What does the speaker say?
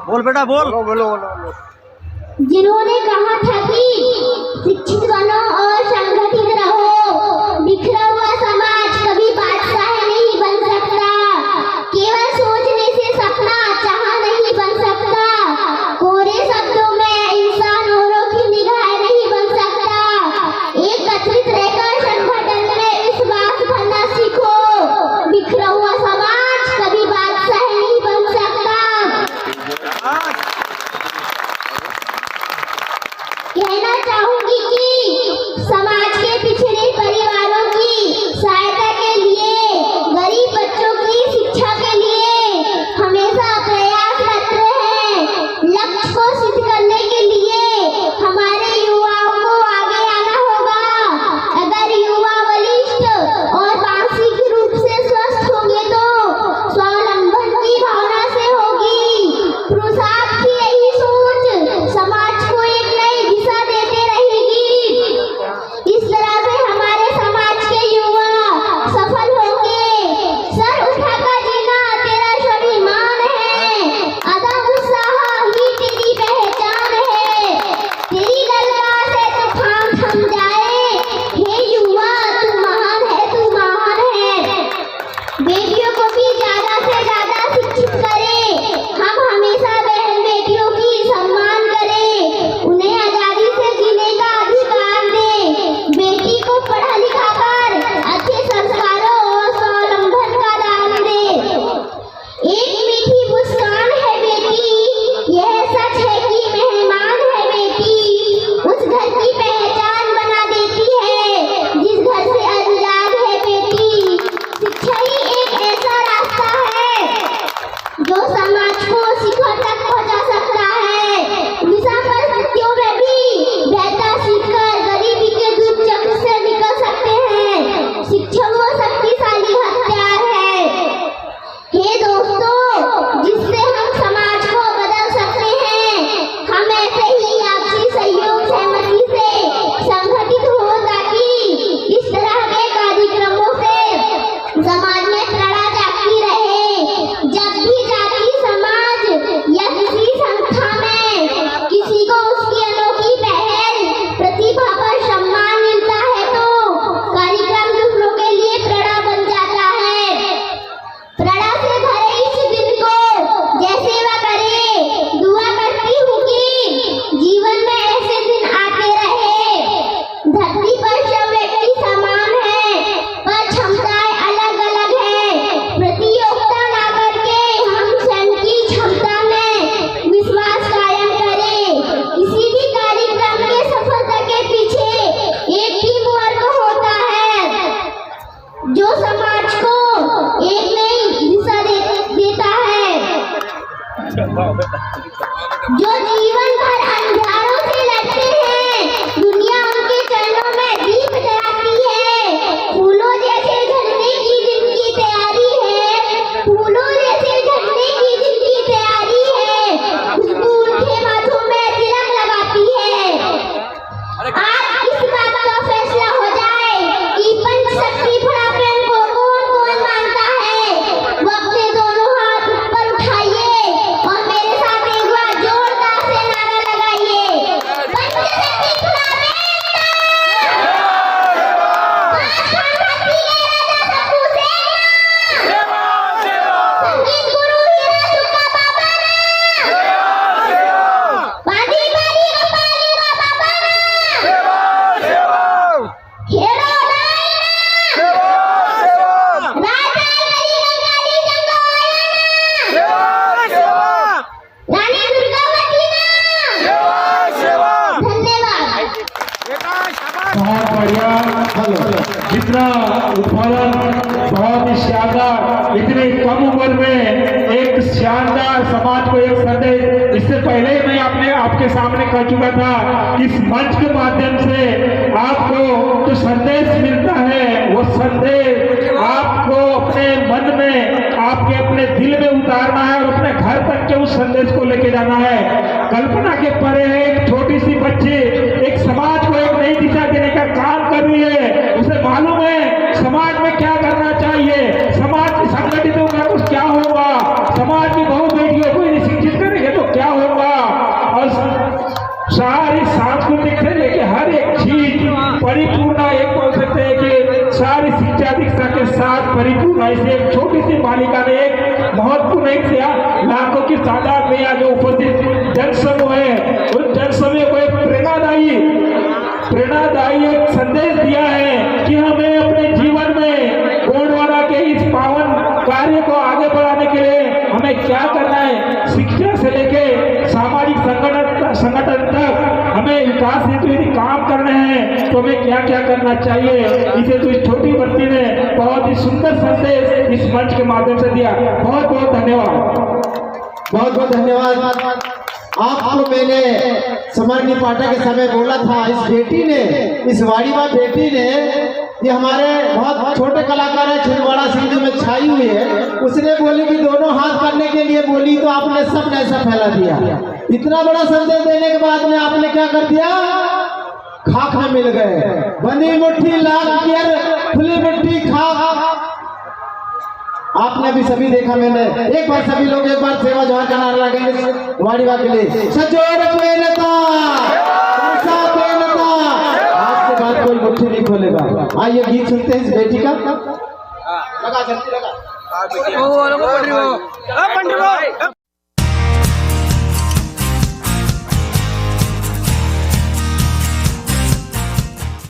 बोल बेटा बोल। जिन्होंने कहा था कि शिक्षित बनो और संगठित रहो, बिखरा हुआ समाज कभी बादशाह नहीं बन सकता। केवल सोचने से सपना चाहा नहीं बन सकता। कोरे शब्दों में इंसान औरों की निगाह नहीं बन सकता। एकत्रित रहकर संगठन में विश्वास भरना सीखो। बिखरा हुआ समाज कभी बादशाह नहीं बन सकता। कहना चाहूंगी कि समाज के पिछड़े परिवारों की सहायता के लिए, गरीब बच्चों की शिक्षा के लिए हमेशा प्रयासरत हैं। लक्ष्य को सिद्ध करने के लिए हमारे युवाओं को आगे आना होगा। अगर युवा बलिष्ठ और मानसिक रूप से स्वस्थ होंगे तो स्वावलंबन की भावना से होगी। पुरुषार्थ की यही सोच समाज को एक नई दिशा देते रहेगी। इस तरह से हमारे समाज के युवा सफल होंगे। सर उठाकर जीना तेरा स्वाभिमान है, अदम उत्साह ही तेरी पहचान है। तेरी ललकार से तूफान थम जाए, हे युवा तू महान है, तू महान है। बेटियों को भी ज्यादा से ज्यादा शिक्षित करें। हम हमेशा बहन बेटियों की सम्मान करें, उन्हें आजादी से जीने का अधिकार दें। बेटी को पढ़ा लिखा कर अच्छे संस्कारों और स्वावलंबन का दान दें। एक मीठी मुस्कान है बेटी, यह सच है कि मेहमान है बेटी। उस घर की पहचान बना देती है जिस घर से आजाद है बेटी। शिक्षा ही एक ऐसा रास्ता है जो समाज को शिखर तक पहुंचा सकता है। विषम परिस्थितियों में भी बेहतर सीखकर गरीबी के दुर्चक्र से निकल सकते हैं। शिक्षा वो शक्तिशाली हथियार है। हे दोस्तों, जिससे हम समाज को बदल सकते हैं। हम ऐसे ही आपसी सहयोग सहमति से संगठित हो ताकि इस तरह के कार्यक्रमों से समाज में प्रेरणा जागती रहे। जब भी जाति समाज या किसी संस्था में किसी को उसकी अनोखी पहल प्रतिभा पर सम्मान मिलता है तो कार्यक्रम दूसरों के लिए प्रेरणा बन जाता है। प्रेरणा से भरे इस दिन को जय सेवा करे। दुआ करती हूँ कि जीवन में ऐसे दिन आते रहे। धरती पर सब व्यक्ति समान है पर क्षमताएं अलग अलग है। प्रतियोगिता ना करके हम स्वयं की क्षमता में विश्वास कायम करें। किसी भी कार्यक्रम के सफलता के पीछे एक टीम वर्क होता है जो समाज को एक नई दिशा देता है, जो जीवन भर अंधियारों से लड़ते हैं। दुनिया उनके चरणों में दीप जलाती है। फूलों जैसे झड़ने की जिनकी तैयारी है, फूलों जैसे झड़ने की जिनकी तैयारी है, खुशबू उनके माथों में तिलक लगाती है। आज इस बात का फैसला हो जाए कि पंचशक्ति पराक्रम को कौन कौन मानता है। वो अपने दोनों हाथ ऊपर उठाइए और मेरे साथ एक बार जोरदार से नारा लगाइए। पंचशक्ति पराक्रम। संगीत गुरु हीरा सुक्का बाबा बादी बादी गोपाली बाबा हेरो रानी दुर्गावती धन्यवाद। बहुत बढ़िया। जितना उत्पादन, बहुत ही शानदार, इतनी कम उम्र में एक शानदार समाज को एक संदेश। इससे पहले ही मैं आपके सामने कर चुका था। इस मंच के माध्यम से आपको जो संदेश मिलता है वो संदेश आपको अपने मन में, आपके अपने दिल में उतारना है और अपने घर तक के उस संदेश को लेके जाना है। कल्पना के परे है एक छोटी सी बच्ची एक समाज को एक नई दिशा देने का काम कर रही है। उसे मालूम है समाज में क्या करना चाहिए, समाज की संगठित होगा तो क्या होगा, समाज की बहुत परिपूर्णता एक बोल सकते हैं कि सारी शिक्षा दीक्षा के साथ परिपूर्ण ऐसे एक छोटी सी बालिका ने एक महत्वपूर्ण एक लाखों की तादाद में यहाँ जो उपस्थित जनसमूह है उस जनसमूह को एक प्रेरणादायी एक संदेश दिया है कि हमें अपने जीवन में गोंडवाना के इस पावन कार्य को आगे बढ़ाने के लिए हमें क्या करना है। शिक्षा से लेके सामाजिक संगठन तक हमें विकास हेतु यदि काम करने हैं तो हमें क्या क्या करना चाहिए। इसे तो इस छोटी बच्ची ने बहुत ही सुंदर संदेश इस मंच के माध्यम से दिया। बहुत बहुत धन्यवाद। बहुत बहुत धन्यवाद। आपको मैंने समरनी पाठक के समय बोला था, इस बेटी ने, इस वाड़ीवा बेटी ने, ये हमारे बहुत छोटे कलाकार है, छिंदवाड़ा सिंधु में छाई हुई है, उसने बोली कि दोनों हाथ करने के लिए बोली तो आपने सब ने ऐसा फैला दिया। इतना बड़ा संदेश देने के बाद में आपने क्या कर दिया, खाक में मिल गए। बंदी मुट्ठी लाख कियर खुली मिट्टी खाक। आपने भी सभी देखा, मैंने एक बार सभी लोग एक बार सेवा जोहार का नारा लगाएंगे वाड़ीवा के लिए। सजोर बेनता, आज के बाद कोई मुट्ठी नहीं खोलेगा। आइए गीत सुनते हैं इस बेटी का। लगा जल्दी लगा।